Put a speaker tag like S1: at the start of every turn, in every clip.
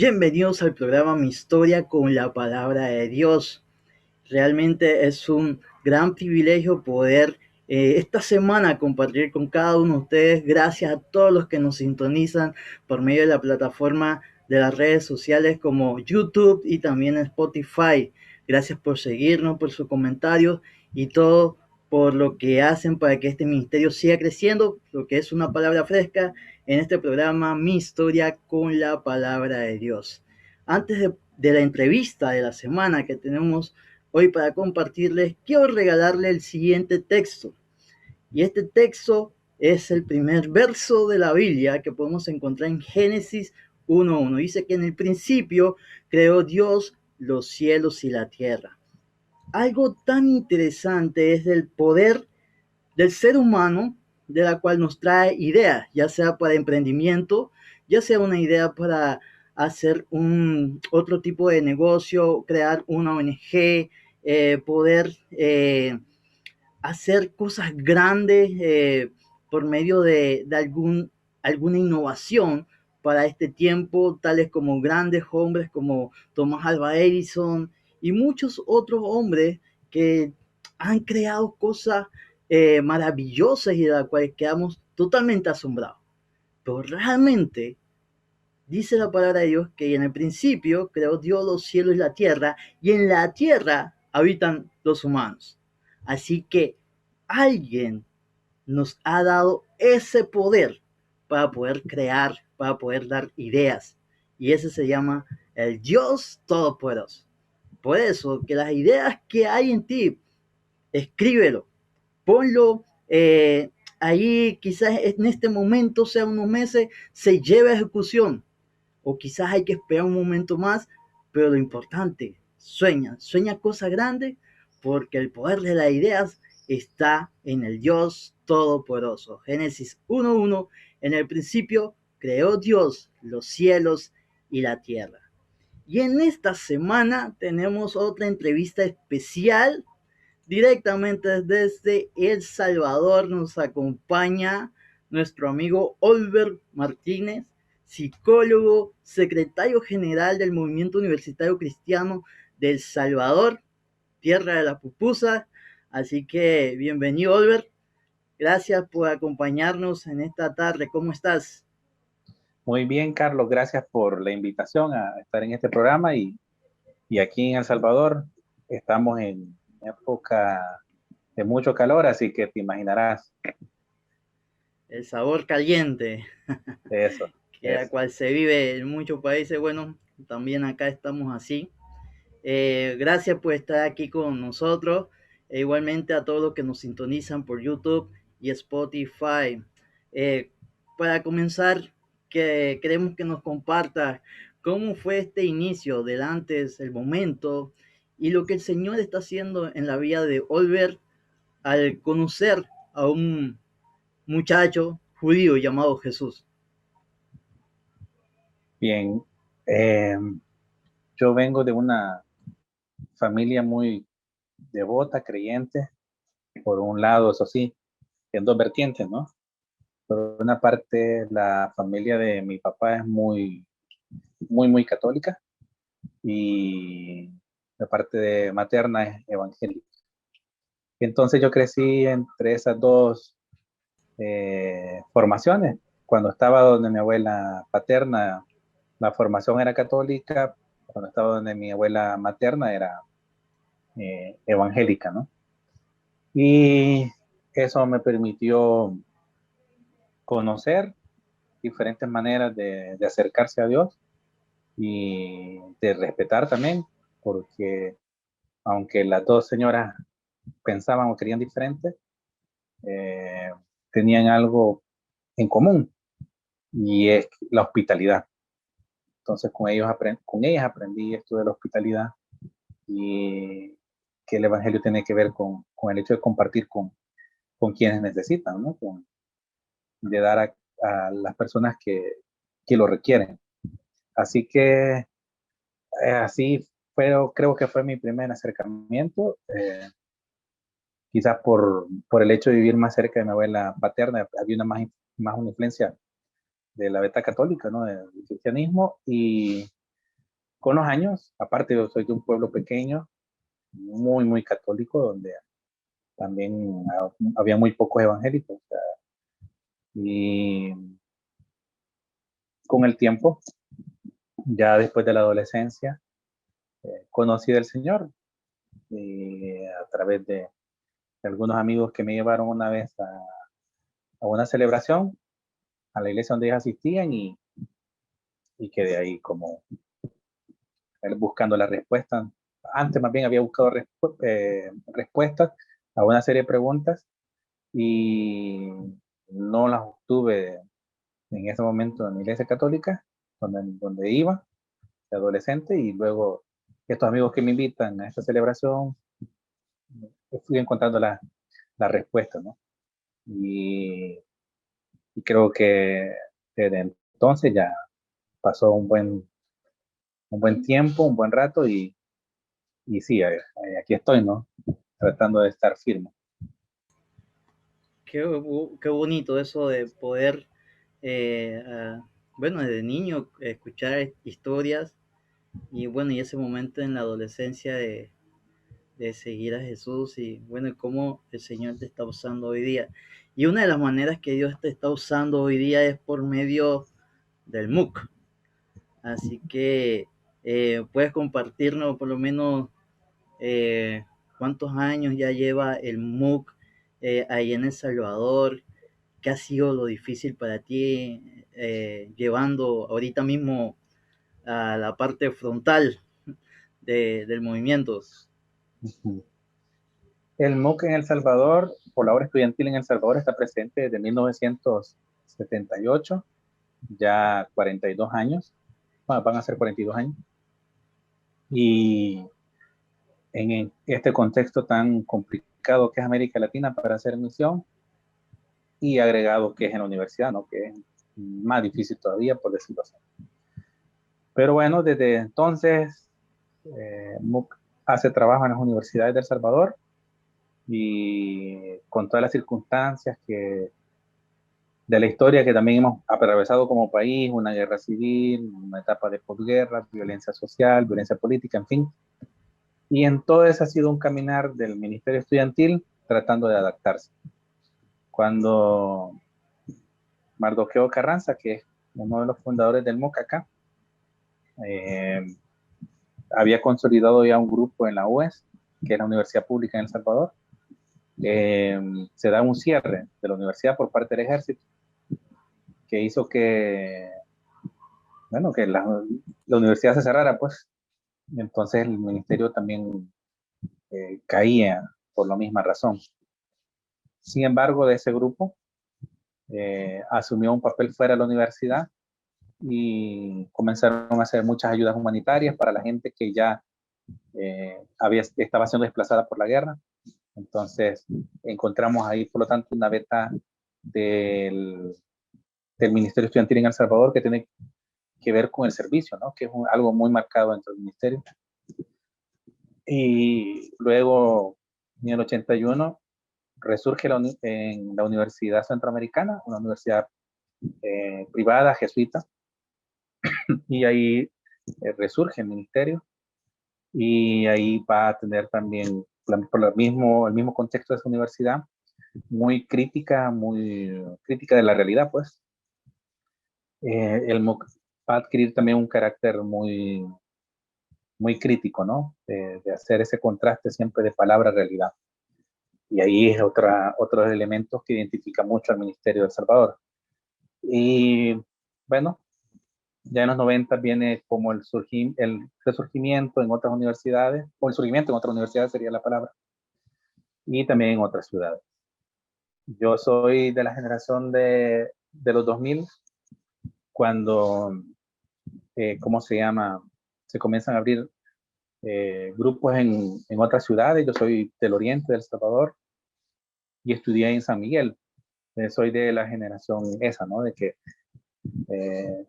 S1: Bienvenidos al programa Mi Historia con la Palabra de Dios. Realmente es un gran privilegio poder esta semana compartir con cada uno de ustedes. Gracias a todos los que nos sintonizan por medio de la plataforma de las redes sociales como YouTube y también Spotify. Gracias por seguirnos, por sus comentarios y todo por lo que hacen para que este ministerio siga creciendo, lo que es una palabra fresca en este programa Mi Historia con la Palabra de Dios. Antes de la entrevista de la semana que tenemos hoy para compartirles, quiero regalarle el siguiente texto. Y este texto es el primer verso de la Biblia que podemos encontrar en Génesis 1:1. Dice que en el principio creó Dios los cielos y la tierra. Algo tan interesante es el poder del ser humano, de la cual nos trae ideas, ya sea para emprendimiento, ya sea una idea para hacer otro tipo de negocio, crear una ONG, poder hacer cosas grandes por medio de alguna innovación para este tiempo, tales como grandes hombres como Thomas Alva Edison y muchos otros hombres que han creado cosas maravillosas y de las cuales quedamos totalmente asombrados. Pero realmente dice la palabra de Dios que en el principio creó Dios los cielos y la tierra, y en la tierra habitan los humanos. Así que alguien nos ha dado ese poder para poder crear, para poder dar ideas. Y ese se llama el Dios Todopoderoso. Por eso, que las ideas que hay en ti, escríbelo, ponlo ahí, quizás en este momento, sea unos meses, se lleve a ejecución. O quizás hay que esperar un momento más, pero lo importante, sueña cosas grandes, porque el poder de las ideas está en el Dios Todopoderoso. Génesis 1:1, en el principio creó Dios los cielos y la tierra. Y en esta semana tenemos otra entrevista especial directamente desde El Salvador. Nos acompaña nuestro amigo Oliver Martínez, psicólogo, secretario general del Movimiento Universitario Cristiano de El Salvador, tierra de las pupusas. Así que bienvenido, Oliver. Gracias por acompañarnos en esta tarde. ¿Cómo estás?
S2: Muy bien, Carlos, gracias por la invitación a estar en este programa y aquí en El Salvador estamos en época de mucho calor, así que te imaginarás
S1: El sabor caliente,
S2: eso,
S1: que la
S2: eso.
S1: cual se vive en muchos países. Bueno, también acá estamos así. Gracias por estar aquí con nosotros. Igualmente a todos los que nos sintonizan por YouTube y Spotify. Eh, para comenzar, que queremos que nos compartas cómo fue este inicio del antes, el momento y lo que el Señor está haciendo en la vida de Oliver al conocer a un muchacho judío llamado Jesús.
S2: Bien, eh, yo vengo de una familia muy devota, creyente, por un lado, eso sí, en dos vertientes, ¿no? Por una parte, la familia de mi papá es muy católica y la parte de materna es evangélica. Entonces yo crecí entre esas dos formaciones. Cuando estaba donde mi abuela paterna, la formación era católica. Cuando estaba donde mi abuela materna era evangélica, ¿no? Y eso me permitió conocer diferentes maneras de acercarse a Dios y de respetar también, porque aunque las dos señoras pensaban o querían diferente, eh, tenían algo en común y es la hospitalidad. Entonces con ellas aprendí esto de la hospitalidad y que el Evangelio tiene que ver con el hecho de compartir con quienes necesitan, ¿no? De dar a las personas que lo requieren. Así que así fue, creo que fue mi primer acercamiento. Quizás por el hecho de vivir más cerca de mi abuela paterna, había más una influencia de la beta católica, ¿no? Del cristianismo, y con los años, aparte yo soy de un pueblo pequeño, muy, muy católico, donde también había muy pocos evangélicos. O sea, y con el tiempo, ya después de la adolescencia, conocí del Señor y a través de algunos amigos que me llevaron una vez a una celebración a la iglesia donde ellos asistían y quedé ahí como buscando la respuesta. Antes más bien había buscado respuestas a una serie de preguntas y no las obtuve en ese momento en la iglesia católica, donde iba de adolescente, y luego estos amigos que me invitan a esta celebración, fui encontrando la respuesta, ¿no? Y creo que desde entonces ya pasó un buen tiempo, un buen rato, y sí, aquí estoy, ¿no? Tratando de estar firme.
S1: Qué bonito eso de poder, bueno, desde niño escuchar historias y bueno, y ese momento en la adolescencia de seguir a Jesús y bueno, y cómo el Señor te está usando hoy día. Y una de las maneras que Dios te está usando hoy día es por medio del MOOC. Así que puedes compartirnos por lo menos cuántos años ya lleva el MOOC ahí en El Salvador, qué ha sido lo difícil para ti llevando ahorita mismo a la parte frontal del movimiento.
S2: El MOOC en El Salvador, por la obra estudiantil en El Salvador, está presente desde 1978, ya 42 años, van a ser 42 años. Y en este contexto tan complicado que es América Latina para hacer misión, y agregado que es en la universidad, ¿no? Que es más difícil todavía, por decirlo así. Pero bueno, desde entonces, MOOC hace trabajo en las universidades de El Salvador, y con todas las circunstancias de la historia que también hemos atravesado como país, una guerra civil, una etapa de posguerra, violencia social, violencia política, en fin. Y en todo eso ha sido un caminar del Ministerio Estudiantil tratando de adaptarse. Cuando Mardoqueo Carranza, que es uno de los fundadores del MOOC acá, eh, había consolidado ya un grupo en la UES, que es la Universidad Pública en El Salvador, se da un cierre de la universidad por parte del ejército, que hizo que, bueno, que la universidad se cerrara, pues. Entonces el ministerio también caía por la misma razón. Sin embargo, de ese grupo asumió un papel fuera de la universidad y comenzaron a hacer muchas ayudas humanitarias para la gente que ya estaba siendo desplazada por la guerra. Entonces encontramos ahí, por lo tanto, una beta del Ministerio Estudiantil en El Salvador que tiene que ver con el servicio, ¿no? Que es algo muy marcado dentro del ministerio. Y luego, en el 81, resurge en la Universidad Centroamericana, una universidad privada, jesuita, y ahí resurge el ministerio, y ahí va a tener también, por el mismo contexto de esa universidad, muy crítica de la realidad, pues. El MOOC va a adquirir también un carácter muy crítico, ¿no? De hacer ese contraste siempre de palabra-realidad. Y ahí es otro de los elementos que identifica mucho al Ministerio de El Salvador. Y bueno, ya en los 90 viene como el resurgimiento en otras universidades, o el surgimiento en otras universidades sería la palabra, y también en otras ciudades. Yo soy de la generación de los 2000, cuando, ¿cómo se llama? Se comienzan a abrir grupos en otras ciudades. Yo soy del oriente del Salvador y estudié en San Miguel. Soy de la generación esa, ¿no? De que eh,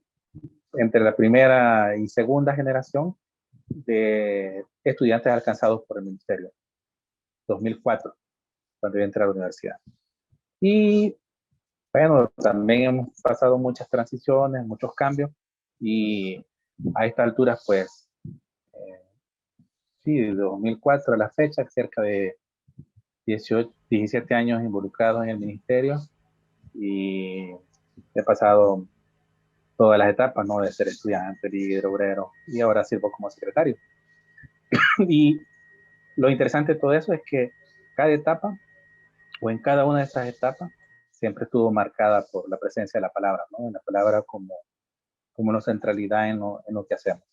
S2: entre la primera y segunda generación de estudiantes alcanzados por el ministerio, 2004, cuando yo entré a la universidad. Y bueno, también hemos pasado muchas transiciones, muchos cambios, y a esta altura, pues, sí, de 2004 a la fecha, cerca de 18, 17 años involucrados en el ministerio y he pasado todas las etapas, ¿no? De ser estudiante, líder, obrero y ahora sirvo como secretario. Y lo interesante de todo eso es que cada etapa o en cada una de esas etapas siempre estuvo marcada por la presencia de la palabra, ¿no? En la palabra como una centralidad en lo que hacemos.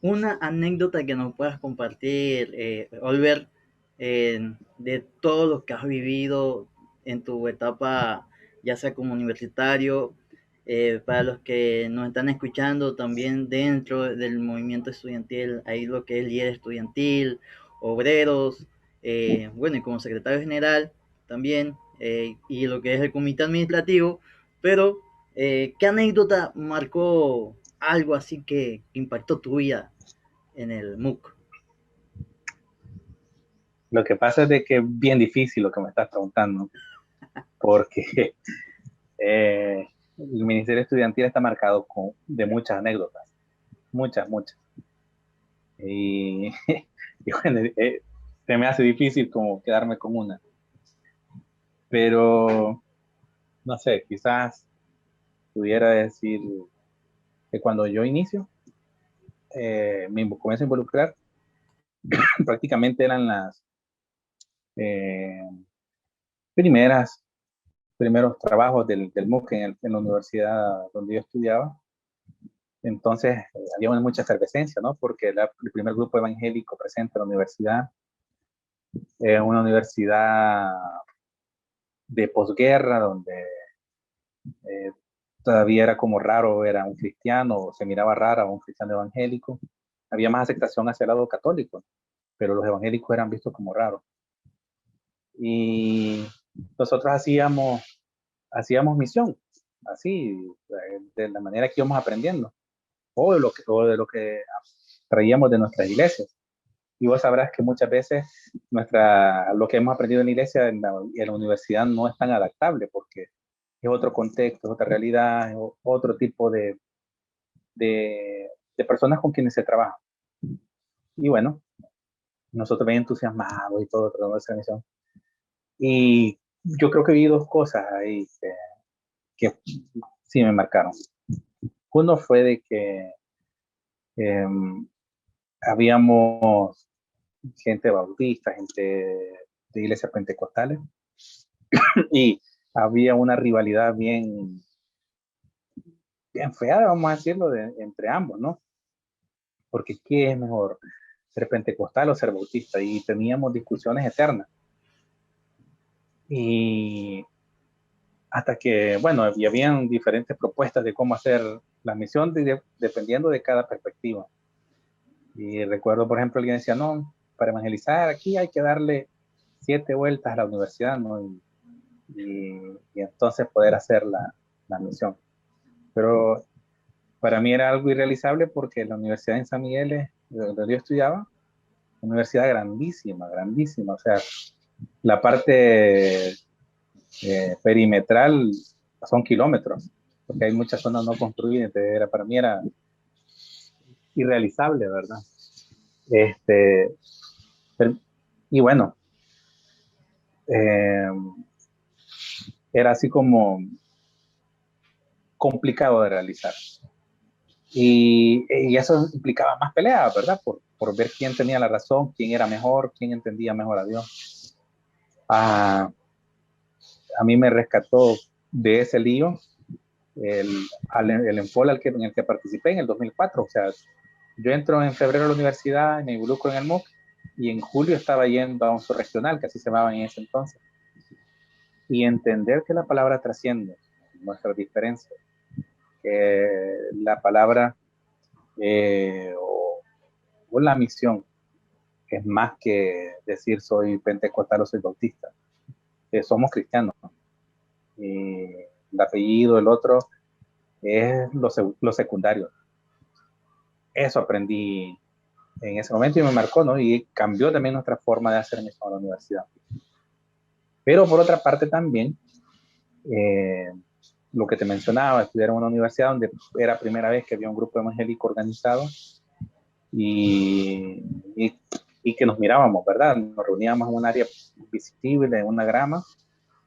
S1: Una anécdota que nos puedas compartir, Oliver, de todo lo que has vivido en tu etapa, ya sea como universitario, para los que nos están escuchando también dentro del movimiento estudiantil, ahí lo que es líder estudiantil, obreros, bueno, y como secretario general también, y lo que es el comité administrativo, pero ¿qué anécdota marcó algo así que impactó tu vida en el MOOC?
S2: Lo que pasa es de que es bien difícil lo que me estás preguntando, porque el Ministerio Estudiantil está marcado de muchas anécdotas, muchas, muchas. Y, y bueno, se me hace difícil como quedarme con una. Pero, no sé, quizás pudiera decir que cuando yo inicio, me comienzo a involucrar, prácticamente eran las eh, primeras primeros trabajos del MOOC en la universidad donde yo estudiaba. Entonces, había mucha efervescencia, ¿no? Porque era el primer grupo evangélico presente en la universidad, una universidad de posguerra, donde eh, todavía era como raro, era un cristiano, o se miraba raro un cristiano evangélico. Había más aceptación hacia el lado católico, pero los evangélicos eran vistos como raros. Y nosotros hacíamos misión, así, de la manera que íbamos aprendiendo, o de lo que traíamos de nuestras iglesias. Y vos sabrás que muchas veces lo que hemos aprendido en la iglesia, en la universidad, no es tan adaptable, porque es otro contexto, es otra realidad, es otro tipo de personas con quienes se trabaja. Y bueno, nosotros bien entusiasmados y todo, toda nuestra misión. Y yo creo que vi dos cosas ahí que sí me marcaron. Uno fue de que eh, habíamos gente bautista, gente de iglesias pentecostales, y había una rivalidad bien fea, vamos a decirlo, entre ambos, ¿no? Porque ¿qué es mejor, ser pentecostal o ser bautista? Y teníamos discusiones eternas. Y hasta que, bueno, y habían diferentes propuestas de cómo hacer la misión dependiendo de cada perspectiva. Y recuerdo, por ejemplo, alguien decía, no, para evangelizar aquí hay que darle 7 vueltas a la universidad, ¿no? Y entonces poder hacer la misión. Pero para mí era algo irrealizable porque la universidad en San Miguel, donde yo estudiaba, una universidad grandísima, grandísima. O sea, la parte perimetral son kilómetros, porque hay muchas zonas no construidas. Para mí era irrealizable, ¿verdad? Este, y bueno, eh, era así como complicado de realizar. Y eso implicaba más peleas, ¿verdad? Por ver quién tenía la razón, quién era mejor, quién entendía mejor a Dios. A mí me rescató de ese lío el Enfol en el que participé en el 2004. O sea, yo entro en febrero a la universidad, me involucro en el MOOC y en julio estaba yendo a un regional, que así se llamaba en ese entonces. Y entender que la palabra trasciende nuestras diferencias, que la palabra o la misión es más que decir soy pentecostal o soy bautista. Somos cristianos. Y el apellido, el otro, es lo secundario. Eso aprendí en ese momento y me marcó, ¿no? Y cambió también nuestra forma de hacer misión a la universidad. Pero por otra parte también, lo que te mencionaba, estudiar en una universidad donde era primera vez que había un grupo evangélico organizado y, y, y que nos mirábamos, ¿verdad? Nos reuníamos en un área visible, en una grama,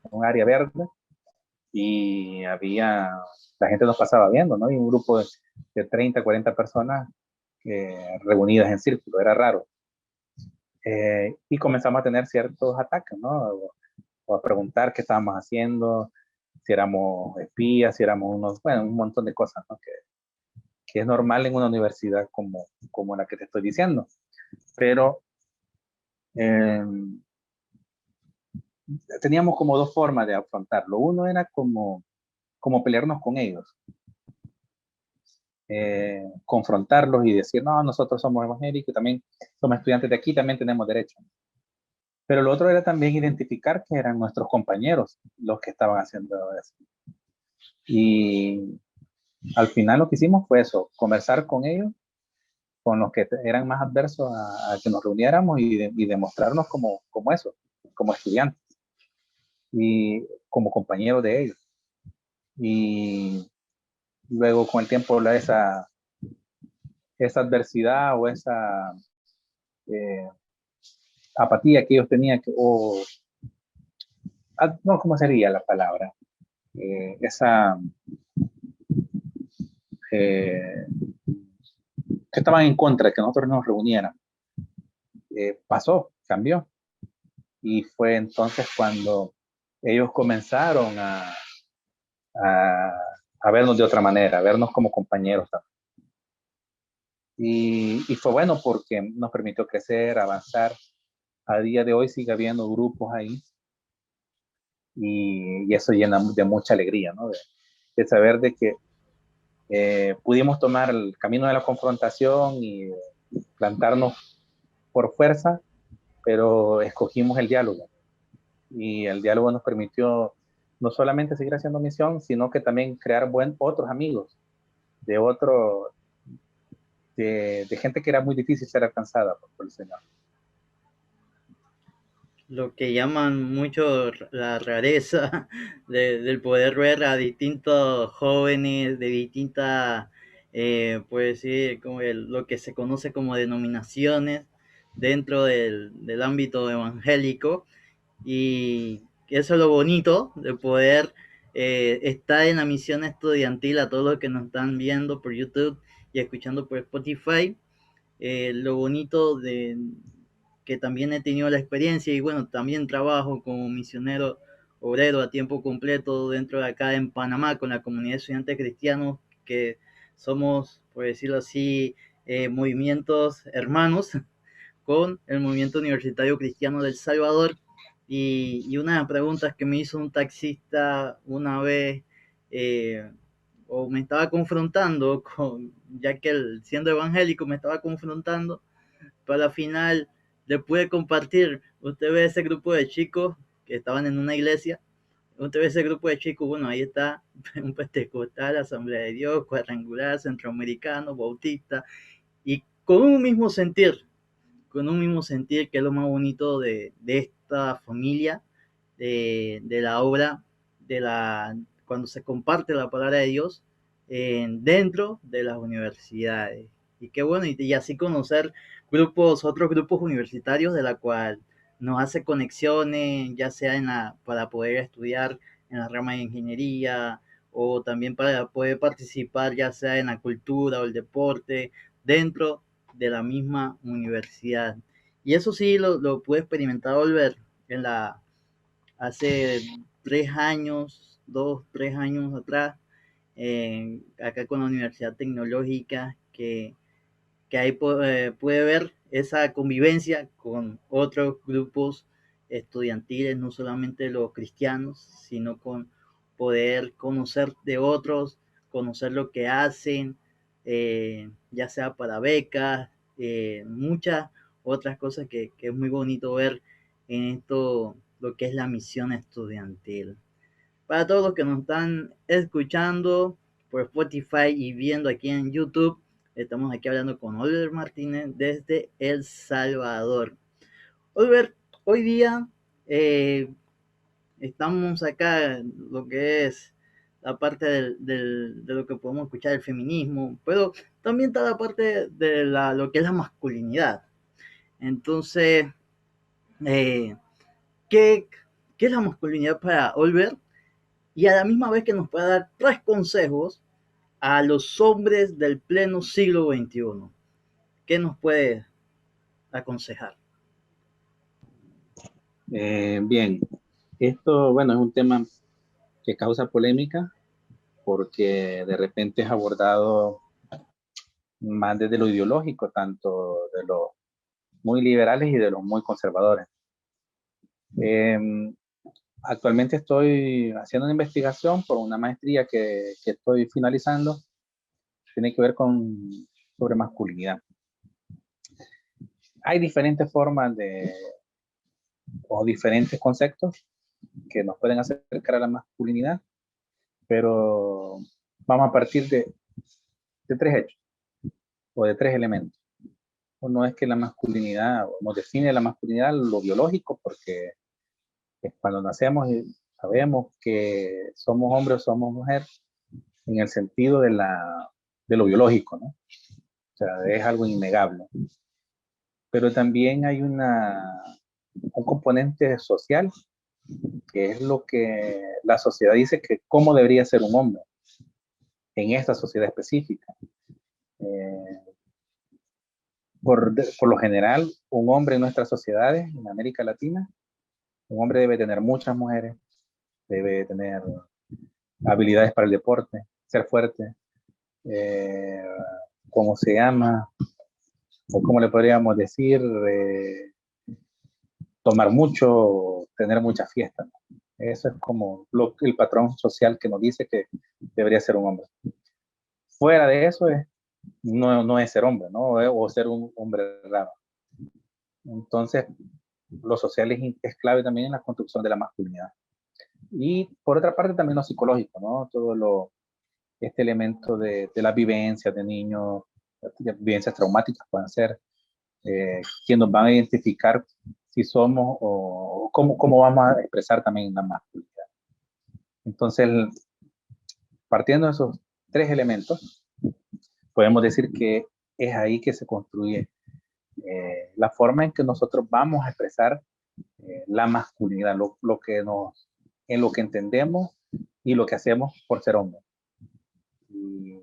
S2: en un área verde, y la gente nos pasaba viendo, ¿no? Y un grupo de 30, 40 personas reunidas en círculo, era raro. Y comenzamos a tener ciertos ataques, ¿no? O a preguntar qué estábamos haciendo, si éramos espías, si éramos bueno, un montón de cosas, ¿no? Que es normal en una universidad como la que te estoy diciendo. Pero eh, teníamos como dos formas de afrontarlo. Uno era como pelearnos con ellos, confrontarlos y decir, no, nosotros somos evangélicos, también somos estudiantes de aquí, también tenemos derecho. Pero lo otro era también identificar que eran nuestros compañeros los que estaban haciendo eso. Y al final lo que hicimos fue eso, conversar con ellos, con los que eran más adversos a que nos reuniéramos y demostrarnos como eso, como estudiantes y como compañeros de ellos. Y luego con el tiempo esa adversidad o esa eh, apatía que ellos tenían, no, ¿cómo sería la palabra? Esa que estaban en contra de que nosotros nos reuniéramos. Pasó, cambió. Y fue entonces cuando ellos comenzaron a, a vernos de otra manera, a vernos como compañeros. Y fue bueno porque nos permitió crecer, avanzar. A día de hoy sigue habiendo grupos ahí y eso llena de mucha alegría, ¿no? De saber de que pudimos tomar el camino de la confrontación y plantarnos por fuerza, pero escogimos el diálogo. Y el diálogo nos permitió no solamente seguir haciendo misión, sino que también crear otros amigos de otro, de gente que era muy difícil ser alcanzada por el Señor.
S1: Lo que llaman mucho la rareza del poder ver a distintos jóvenes de distintas, pues sí, como lo que se conoce como denominaciones dentro del ámbito evangélico. Y eso es lo bonito de poder estar en la misión estudiantil. A todos los que nos están viendo por YouTube y escuchando por Spotify, lo bonito de que también he tenido la experiencia y bueno, también trabajo como misionero obrero a tiempo completo dentro de acá en Panamá con la comunidad de estudiantes cristianos, que somos, por decirlo así, movimientos hermanos con el movimiento universitario cristiano del Salvador. Y una de las preguntas que me hizo un taxista una vez, eh, o me estaba confrontando, ya que él, siendo evangélico, me estaba confrontando, para la final le pude compartir. Usted ve ese grupo de chicos que estaban en una iglesia, usted ve ese grupo de chicos, bueno, ahí está un pentecostal, Asamblea de Dios, cuadrangular, centroamericano, bautista, y con un mismo sentir, que es lo más bonito de esta familia, de la obra, cuando se comparte la palabra de Dios dentro de las universidades. Y qué bueno, y así conocer otros grupos universitarios de la cual nos hace conexiones, ya sea para poder estudiar en la rama de ingeniería o también para poder participar ya sea en la cultura o el deporte dentro de la misma universidad. Y eso sí lo pude experimentar volver en hace 3 años, 2, 3 años atrás, acá con la Universidad Tecnológica, que ahí puede ver esa convivencia con otros grupos estudiantiles, no solamente los cristianos, sino con poder conocer de otros, conocer lo que hacen, ya sea para becas, muchas otras cosas que es muy bonito ver en esto, lo que es la misión estudiantil. Para todos los que nos están escuchando por Spotify y viendo aquí en YouTube, estamos aquí hablando con Oliver Martínez desde El Salvador. Oliver, hoy día eh, estamos acá en lo que es la parte de lo que podemos escuchar, el feminismo, pero también está la parte de lo que es la masculinidad. Entonces, eh, ¿qué, ¿qué es la masculinidad para Olver? Y a la misma vez que nos pueda dar 3 consejos a los hombres del pleno siglo XXI. ¿Qué nos puede aconsejar?
S2: Bien, esto, bueno, es un tema que causa polémica porque de repente es abordado más desde lo ideológico, tanto de los muy liberales y de los muy conservadores. Eh, Actualmente estoy haciendo una investigación por una maestría que estoy finalizando, tiene que ver sobre masculinidad. Hay diferentes formas o diferentes conceptos que nos pueden acercar a la masculinidad, pero vamos a partir de 3 hechos o de 3 elementos. Uno es que la masculinidad, nos define la masculinidad lo biológico, porque cuando nacemos sabemos que somos hombre o somos mujer en el sentido de lo biológico, ¿no? O sea, es algo innegable. Pero también hay un componente social, que es lo que la sociedad dice que cómo debería ser un hombre en esta sociedad específica. Eh, por lo general, un hombre en nuestras sociedades, en América Latina, un hombre debe tener muchas mujeres, debe tener habilidades para el deporte, ser fuerte, eh, ¿cómo se llama? O cómo le podríamos decir, tomar mucho, tener muchas fiestas. Eso es como el patrón social que nos dice que debería ser un hombre. Fuera de eso, no es ser hombre, ¿no? O ser un hombre raro. Entonces, lo social es clave también en la construcción de la masculinidad. Y por otra parte, también lo psicológico, ¿no? Este elemento de las vivencias de niños, vivencias traumáticas pueden ser, que nos van a identificar si somos o cómo vamos a expresar también la masculinidad. Entonces, partiendo de esos 3 elementos, podemos decir que es ahí que se construye la forma en que nosotros vamos a expresar la masculinidad, en lo que entendemos y lo que hacemos por ser hombre. Y,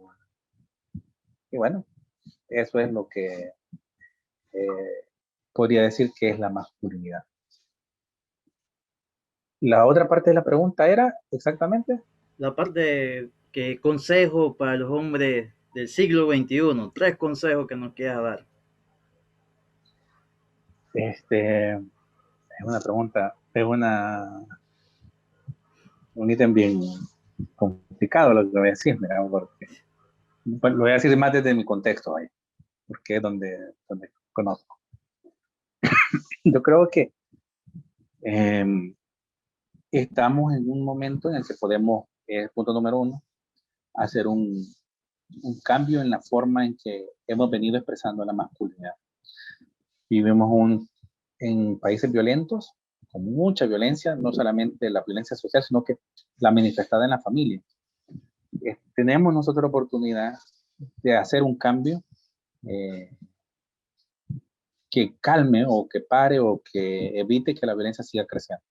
S2: y bueno, eso es lo que podría decir que es la masculinidad. La otra parte de la pregunta era exactamente.
S1: La parte que consejo para los hombres del siglo XXI. 3 consejos que nos quieras dar.
S2: Es una pregunta, un ítem bien complicado lo que voy a decir, mira, porque lo voy a decir más desde mi contexto ahí, porque es donde conozco. Yo creo que eh, estamos en un momento en el que podemos, punto número 1, hacer un cambio en la forma en que hemos venido expresando la masculinidad. Vivimos en países violentos, con mucha violencia, no solamente la violencia social, sino que la manifestada en la familia. Tenemos nosotros la oportunidad de hacer un cambio que calme o que pare o que evite que la violencia siga creciendo.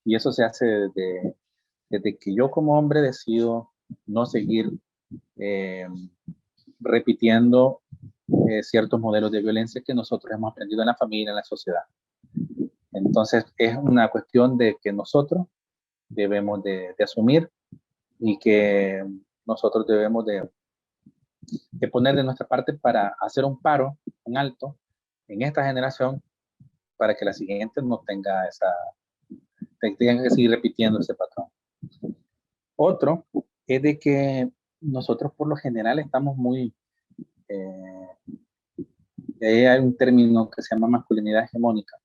S2: Y eso se hace desde que yo como hombre decido no seguir eh, repitiendo ciertos modelos de violencia que nosotros hemos aprendido en la familia, en la sociedad. Entonces es una cuestión de que nosotros debemos de asumir y que nosotros debemos de poner de nuestra parte para hacer un paro, un alto en esta generación, para que la siguiente no tengan que seguir repitiendo ese patrón. Otro es de que nosotros por lo general estamos muy, hay un término que se llama masculinidad hegemónica.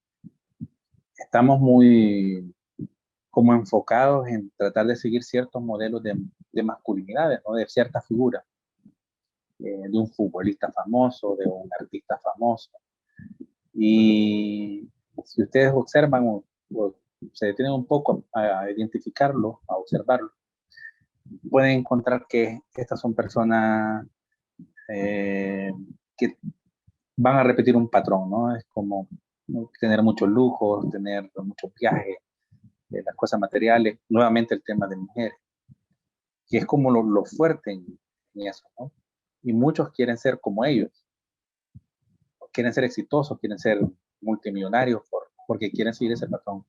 S2: Estamos muy como enfocados en tratar de seguir ciertos modelos de masculinidades, ¿no? De ciertas figuras, de un futbolista famoso, de un artista famoso. Y si ustedes observan o se detienen un poco a identificarlo, a observarlo, pueden encontrar que estas son personas que van a repetir un patrón, ¿no? Es como, ¿no?, tener muchos lujos, tener muchos viajes, las cosas materiales, nuevamente el tema de mujeres, que es como lo fuerte en eso, ¿no? Y muchos quieren ser como ellos, quieren ser exitosos, quieren ser multimillonarios porque quieren seguir ese patrón.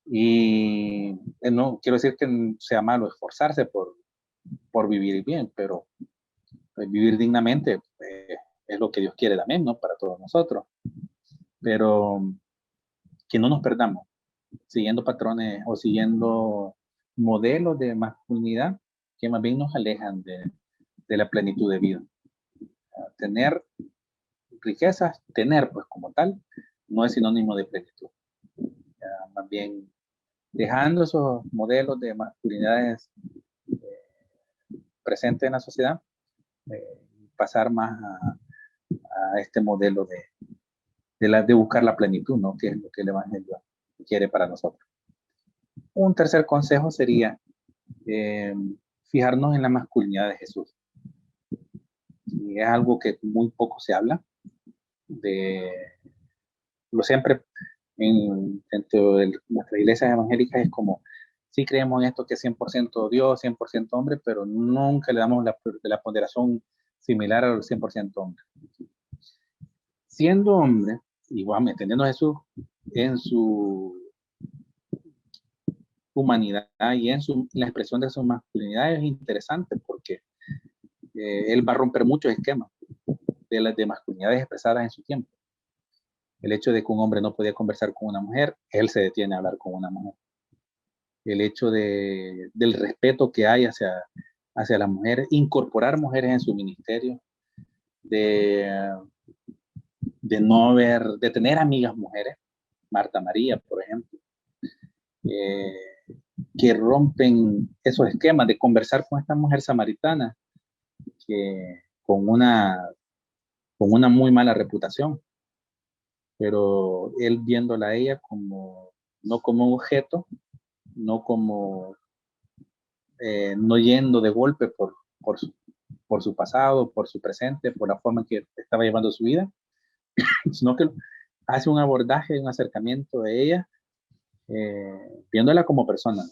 S2: Y no quiero decir que sea malo esforzarse por vivir bien, pero vivir dignamente es lo que Dios quiere también, ¿no? Para todos nosotros. Pero que no nos perdamos siguiendo patrones o siguiendo modelos de masculinidad que más bien nos alejan de la plenitud de vida. Tener riquezas, tener pues como tal, no es sinónimo de plenitud. Más bien dejando esos modelos de masculinidades presentes en la sociedad, pasar más a este modelo de buscar la plenitud, ¿no? Que es lo que el Evangelio quiere para nosotros. Un tercer consejo sería fijarnos en la masculinidad de Jesús. Y es algo que muy poco se habla. Lo siempre dentro de nuestras iglesias evangélicas es como, sí creemos en esto que es 100% Dios, 100% hombre, pero nunca le damos la ponderación similar al 100% hombre. Siendo hombre, igual entendiendo a Jesús en su humanidad y en la expresión de su masculinidad, es interesante porque él va a romper muchos esquemas de las de masculinidades expresadas en su tiempo. El hecho de que un hombre no podía conversar con una mujer, él se detiene a hablar con una mujer. El hecho del respeto que hay hacia las mujeres, incorporar mujeres en su ministerio, de tener amigas mujeres, Marta María, por ejemplo, que rompen esos esquemas de conversar con esta mujer samaritana, que con una muy mala reputación, pero él viéndola a ella no como un objeto, no como no yendo de golpe por su pasado, por su presente, por la forma en que estaba llevando su vida, sino que hace un abordaje, un acercamiento de ella, viéndola como persona.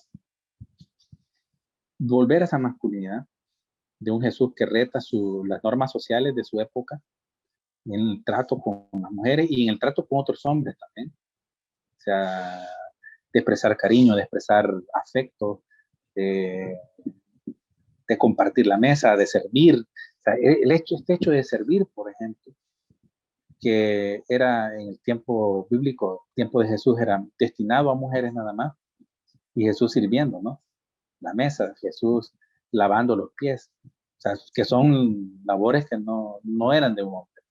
S2: Volver a esa masculinidad de un Jesús que reta las normas sociales de su época, en el trato con las mujeres y en el trato con otros hombres también. O sea, de expresar cariño, de expresar afecto, de compartir la mesa, de servir. O sea, este hecho de servir, por ejemplo, que era en el tiempo bíblico, tiempo de Jesús, era destinado a mujeres nada más, y Jesús sirviendo, ¿no? La mesa, Jesús lavando los pies, o sea, que son labores que no eran de un hombre.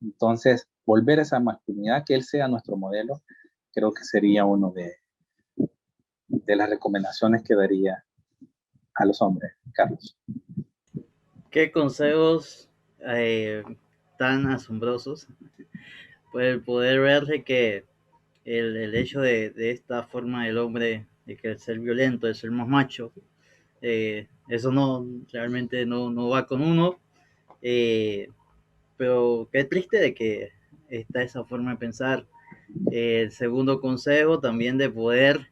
S2: Entonces, volver a esa masculinidad, que Él sea nuestro modelo, creo que sería uno de las recomendaciones que daría a los hombres, Carlos.
S1: Qué consejos tan asombrosos. Pues el poder ver de que el hecho de esta forma del hombre, de que el ser violento, el ser más macho, eso no realmente no va con uno. Pero qué triste de que está esa forma de pensar. El segundo consejo también de poder,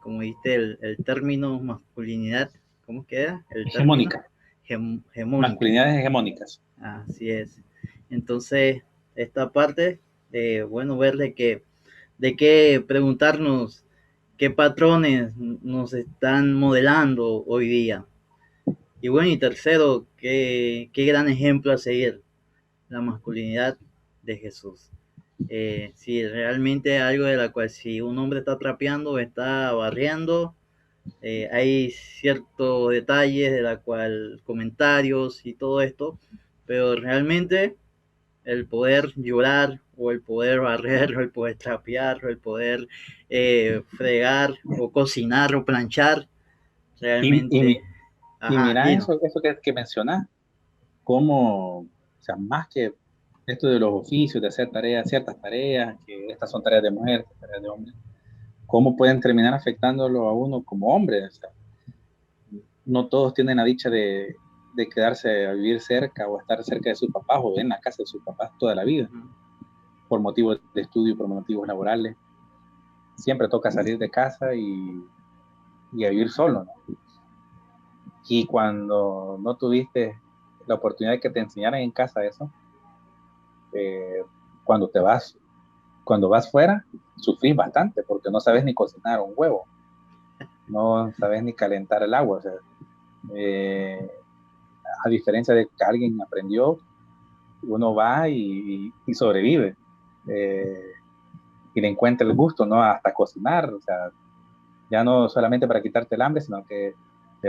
S1: como dijiste, el término masculinidad, ¿cómo queda? El término
S2: Hegemónica.
S1: hegemónica.
S2: Masculinidades hegemónicas.
S1: Así es. Entonces, esta parte, bueno, ver de qué preguntarnos qué patrones nos están modelando hoy día. Y bueno, y tercero, qué gran ejemplo a seguir, la masculinidad de Jesús. Si realmente algo de la cual si un hombre está trapeando o está barriendo, hay ciertos detalles de la cual comentarios y todo esto, pero realmente el poder llorar o el poder barrer o el poder trapear o el poder fregar o cocinar o planchar,
S2: Y,
S1: realmente,
S2: y, y
S1: ajá,
S2: mira
S1: Dino.
S2: eso que mencionas, cómo, o sea, más que esto de los oficios, de hacer tareas, ciertas tareas, que estas son tareas de mujer, tareas de hombre, cómo pueden terminar afectándolo a uno como hombre. O sea, no todos tienen la dicha de quedarse a vivir cerca o estar cerca de sus papás o en la casa de sus papás toda la vida, por motivos de estudio, por motivos laborales. Siempre toca salir de casa y a vivir solo, ¿no? Y cuando no tuviste la oportunidad de que te enseñaran en casa eso, eh, cuando cuando vas fuera, sufrís bastante porque no sabes ni cocinar un huevo, no sabes ni calentar el agua. O sea, eh, a diferencia de que alguien aprendió, uno va y sobrevive. Eh, y le encuentra el gusto, ¿no? Hasta cocinar, o sea, ya no solamente para quitarte el hambre, sino que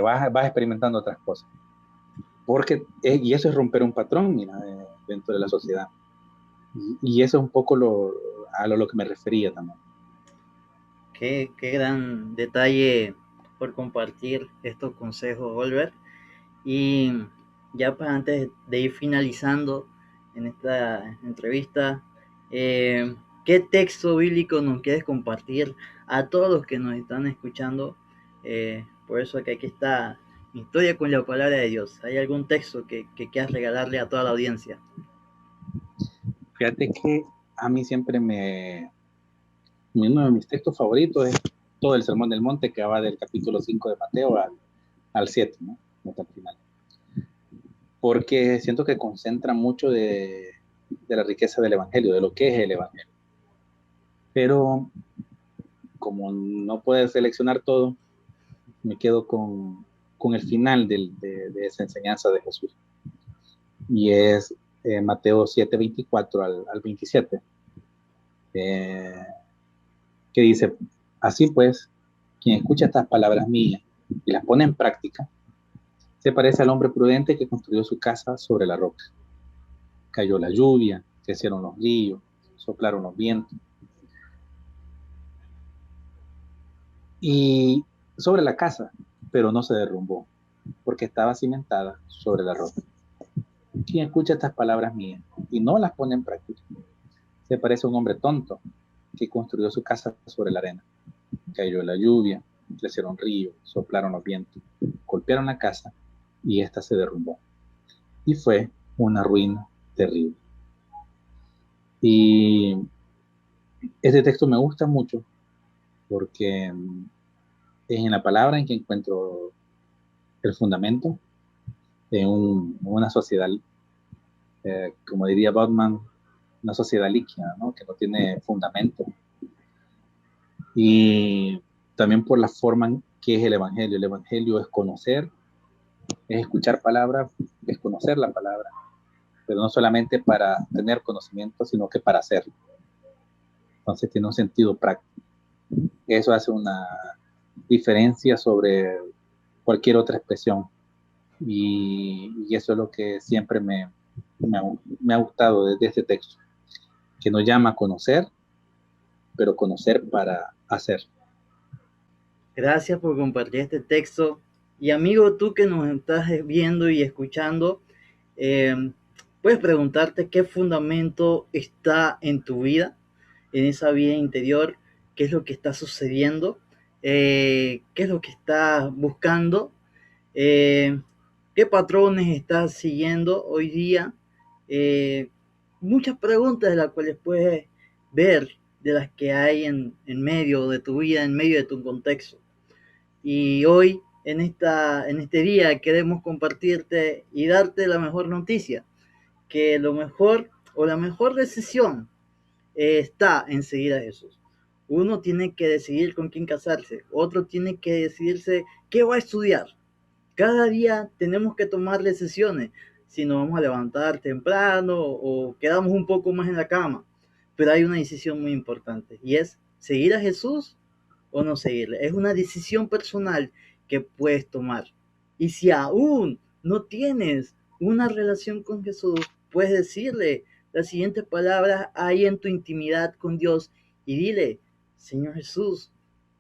S2: vas experimentando otras cosas. Porque, y eso es romper un patrón, mira, dentro de la sociedad. Y eso es un poco a lo que me refería también.
S1: Qué gran detalle por compartir estos consejos, Oliver. Y ya para antes de ir finalizando en esta entrevista, ¿qué texto bíblico nos quieres compartir a todos los que nos están escuchando? Por eso que aquí está mi historia con la palabra de Dios. ¿Hay algún texto que quieras regalarle a toda la audiencia?
S2: Fíjate que a mí siempre uno de mis textos favoritos es todo el Sermón del Monte, que va del capítulo 5 de Mateo al 7, ¿no? Hasta el final. Porque siento que concentra mucho de la riqueza del Evangelio, de lo que es el Evangelio. Pero como no puedes seleccionar todo, me quedo con el final de esa enseñanza de Jesús. Y es Mateo 7, 24 al 27, que dice, así pues, quien escucha estas palabras mías y las pone en práctica, se parece al hombre prudente que construyó su casa sobre la roca. Cayó la lluvia, crecieron los ríos, soplaron los vientos. Y sobre la casa, pero no se derrumbó, porque estaba cimentada sobre la roca. Quien escucha estas palabras mías y no las pone en práctica, se parece a un hombre tonto que construyó su casa sobre la arena. Cayó la lluvia, crecieron ríos, soplaron los vientos, golpearon la casa y ésta se derrumbó. Y fue una ruina terrible. Y este texto me gusta mucho porque es en la palabra en que encuentro el fundamento de una sociedad, como diría Bauman, una sociedad líquida, ¿no? Que no tiene fundamento. Y también por la forma en que es el Evangelio. El Evangelio es conocer, es escuchar palabras, es conocer la palabra, pero no solamente para tener conocimiento, sino que para hacerlo. Entonces tiene un sentido práctico. Eso hace una diferencia sobre cualquier otra expresión. Y eso es lo que siempre me ha gustado de este texto, que nos llama a conocer, pero conocer para hacer.
S1: Gracias por compartir este texto. Y amigo, tú que nos estás viendo y escuchando, eh, puedes preguntarte qué fundamento está en tu vida, en esa vida interior, qué es lo que está sucediendo, qué es lo que estás buscando, eh, qué patrones estás siguiendo hoy día. Eh, Muchas preguntas de las cuales puedes ver de las que hay en medio de tu vida, en medio de tu contexto. Y hoy, en este día, queremos compartirte y darte la mejor noticia, que lo mejor o la mejor decisión está en seguir a Jesús. Uno tiene que decidir con quién casarse, otro tiene que decidirse qué va a estudiar. Cada día tenemos que tomar decisiones, si nos vamos a levantar temprano o quedamos un poco más en la cama. Pero hay una decisión muy importante y es seguir a Jesús o no seguirle. Es una decisión personal que puedes tomar. Y si aún no tienes una relación con Jesús, puedes decirle las siguientes palabras ahí en tu intimidad con Dios y dile, Señor Jesús,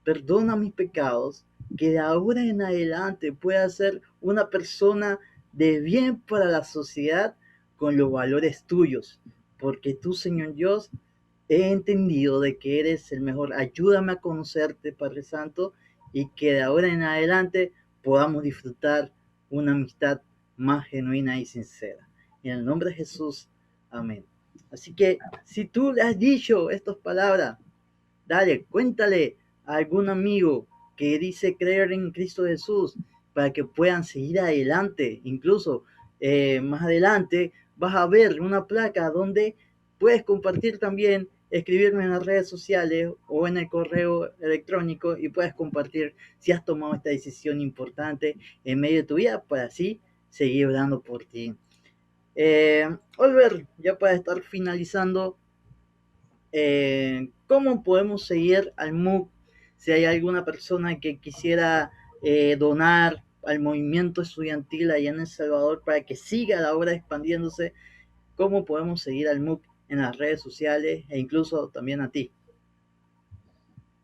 S1: perdona mis pecados, que de ahora en adelante pueda ser una persona de bien para la sociedad con los valores tuyos, porque tú, Señor Dios, he entendido de que eres el mejor. Ayúdame a conocerte, Padre Santo, y que de ahora en adelante podamos disfrutar una amistad más genuina y sincera. En el nombre de Jesús, amén. Así que si tú le has dicho estas palabras, dale, cuéntale a algún amigo que dice creer en Cristo Jesús para que puedan seguir adelante. Incluso más adelante vas a ver una placa donde puedes compartir también, escribirme en las redes sociales o en el correo electrónico y puedes compartir si has tomado esta decisión importante en medio de tu vida para así seguir orando por ti. Oliver, ya para estar finalizando, ¿cómo podemos seguir al MOOC? Si hay alguna persona que quisiera donar al movimiento estudiantil allá en El Salvador para que siga la obra expandiéndose, ¿cómo podemos seguir al MOOC en las redes sociales e incluso también a ti?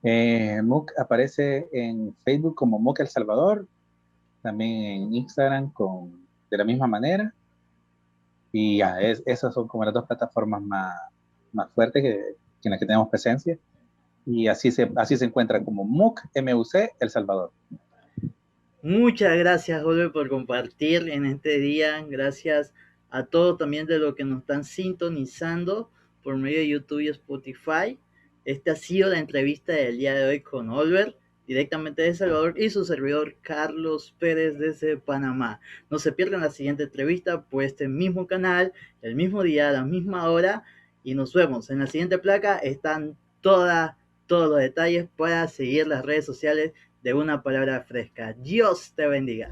S2: MOOC aparece en Facebook como MOOC El Salvador, también en Instagram de la misma manera. Y ya, esas son como las dos plataformas más fuertes en las que tenemos presencia. Y así se encuentra como MOOC, MUC, El Salvador.
S1: Muchas gracias, Oliver, por compartir en este día. Gracias a todos también de los que nos están sintonizando por medio de YouTube y Spotify. Esta ha sido la entrevista del día de hoy con Oliver, directamente de El Salvador, y su servidor Carlos Pérez desde Panamá. No se pierdan la siguiente entrevista por este mismo canal, el mismo día, a la misma hora, y nos vemos. En la siguiente placa están todos los detalles para seguir las redes sociales de Una Palabra Fresca. Dios te bendiga.